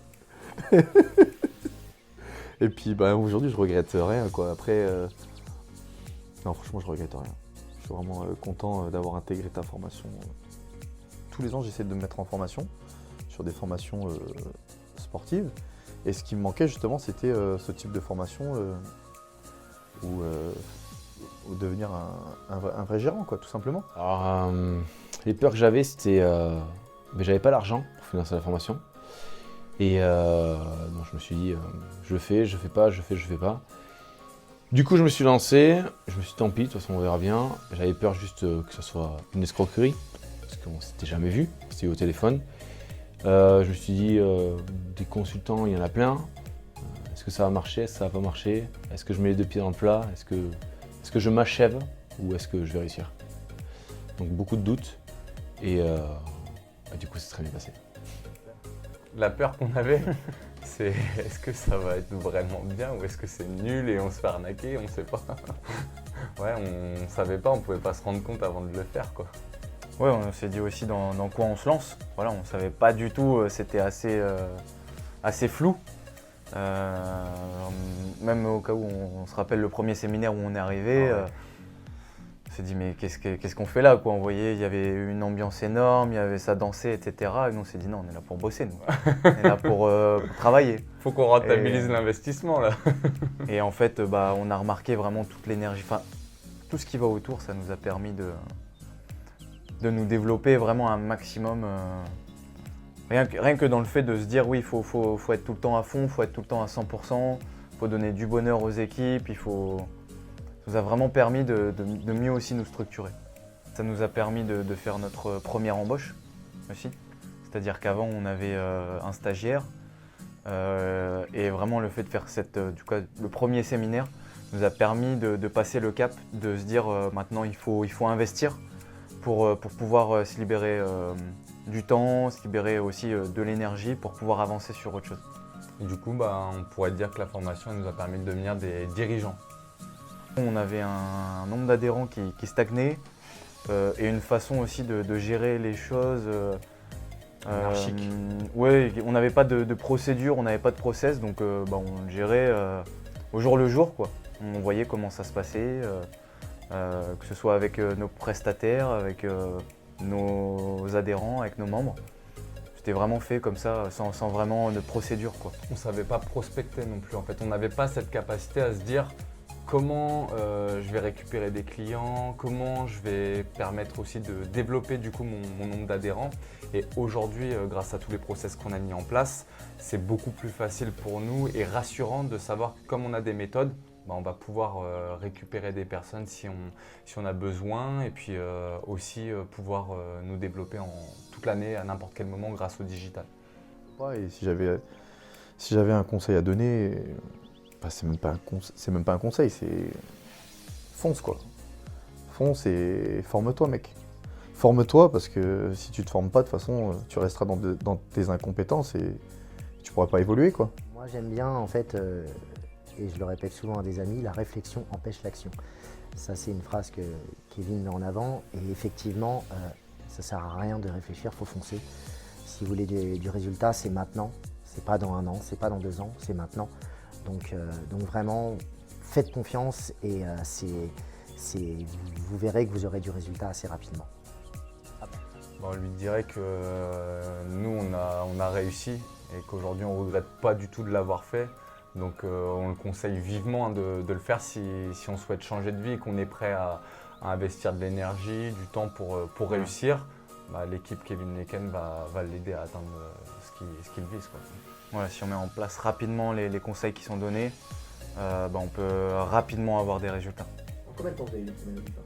S10: Et puis bah, aujourd'hui, je regrette rien, quoi. Après, non, franchement, je regrette rien. Je suis vraiment content d'avoir intégré ta formation. Tous les ans, j'essaie de me mettre en formation, sur des formations sportives. Et ce qui me manquait justement, c'était ce type de formation où devenir un vrai gérant, quoi, tout simplement.
S8: Alors, les peurs que j'avais, c'était j'avais pas l'argent pour financer la formation. Et donc je me suis dit, je fais pas. Du coup, je me suis lancé, je me suis dit, tant pis, de toute façon, on verra bien. J'avais peur juste que ce soit une escroquerie, parce qu'on s'était jamais vu, c'était au téléphone. Je me suis dit, des consultants, il y en a plein. Est-ce que ça va marcher? Est-ce que ça va pas marcher? Est-ce que je mets les deux pieds dans le plat? Est-ce que je m'achève ou est-ce que je vais réussir? Donc beaucoup de doutes et du coup, c'est très bien passé.
S7: La peur qu'on avait, c'est est-ce que ça va être vraiment bien ou est-ce que c'est nul et on se fait arnaquer? On sait pas. Ouais, on savait pas, on pouvait pas se rendre compte avant de le faire, quoi.
S11: Ouais, on s'est dit aussi dans quoi on se lance. Voilà, on savait pas du tout, c'était assez flou. Même au cas où on se rappelle le premier séminaire où on est arrivé, on s'est dit mais qu'est-ce qu'on fait là, quoi. On voyait, il y avait une ambiance énorme, il y avait ça dansait, etc. Et nous on s'est dit non, on est là pour bosser, nous. On est là pour travailler.
S7: Faut qu'on rentabilise l'investissement là.
S11: Et en fait, on a remarqué vraiment toute l'énergie, enfin tout ce qui va autour, ça nous a permis de nous développer vraiment un maximum. Rien que dans le fait de se dire oui, il faut être tout le temps à fond, il faut être tout le temps à 100%, il faut donner du bonheur aux équipes, ça nous a vraiment permis de mieux aussi nous structurer. Ça nous a permis de faire notre première embauche aussi, c'est-à-dire qu'avant on avait un stagiaire et vraiment le fait de faire le premier séminaire nous a permis de passer le cap, de se dire maintenant il faut investir pour pouvoir se libérer du temps, se libérer aussi de l'énergie pour pouvoir avancer sur autre chose.
S7: Et du coup, on pourrait dire que la formation elle nous a permis de devenir des dirigeants.
S11: On avait un nombre d'adhérents qui stagnait et une façon aussi de gérer les choses
S7: anarchique.
S11: Ouais, on n'avait pas de procédure, on n'avait pas de process, donc on le gérait au jour le jour, quoi. On voyait comment ça se passait, que ce soit avec nos prestataires, avec nos adhérents, avec nos membres. C'était vraiment fait comme ça, sans vraiment de procédure, quoi.
S7: On ne savait pas prospecter non plus, en fait. On n'avait pas cette capacité à se dire comment je vais récupérer des clients, comment je vais permettre aussi de développer du coup mon nombre d'adhérents. Et aujourd'hui, grâce à tous les process qu'on a mis en place, c'est beaucoup plus facile pour nous et rassurant de savoir que comme on a des méthodes, on va pouvoir récupérer des personnes si on a besoin et puis aussi pouvoir nous développer toute l'année à n'importe quel moment grâce au digital.
S10: Ouais, et si j'avais un conseil à donner, c'est même pas un conseil, c'est fonce, quoi. Fonce et forme-toi, mec. Forme-toi parce que si tu te formes pas, de toute façon, tu resteras dans tes incompétences et tu pourras pas évoluer, quoi.
S3: Moi j'aime bien en fait, et je le répète souvent à des amis, la réflexion empêche l'action. Ça c'est une phrase que Kevin met en avant et effectivement ça sert à rien de réfléchir, il faut foncer. Si vous voulez du résultat, c'est maintenant, c'est pas dans 1 an, c'est pas dans 2 ans, c'est maintenant. Donc vraiment, faites confiance et vous verrez que vous aurez du résultat assez rapidement.
S7: On lui dirait que nous on a réussi et qu'aujourd'hui on ne regrette pas du tout de l'avoir fait. Donc on le conseille vivement de le faire si on souhaite changer de vie et qu'on est prêt à investir de l'énergie, du temps pour réussir. L'équipe Kevin Leken va l'aider à atteindre ce qu'il vise, quoi.
S11: Voilà, si on met en place rapidement les conseils qui sont donnés, on peut rapidement avoir des résultats.
S1: En combien de temps vous avez eu les premiers résultats?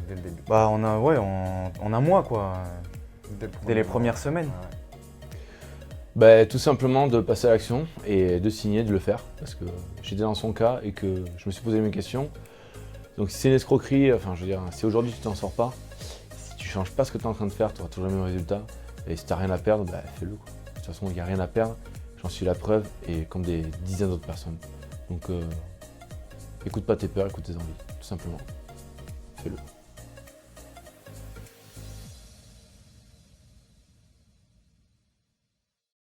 S7: Dès le début.
S11: En un mois, quoi. Dès les premières semaines.
S8: Tout simplement de passer à l'action et de signer, de le faire. Parce que j'étais dans son cas et que je me suis posé mes questions. Donc si c'est une escroquerie, si aujourd'hui tu t'en sors pas, si tu changes pas ce que tu es en train de faire, tu auras toujours le même résultat. Et si tu n'as rien à perdre, fais-le, quoi. De toute façon, il n'y a rien à perdre. J'en suis la preuve et comme des dizaines d'autres personnes. Donc écoute pas tes peurs, écoute tes envies, tout simplement. Fais-le.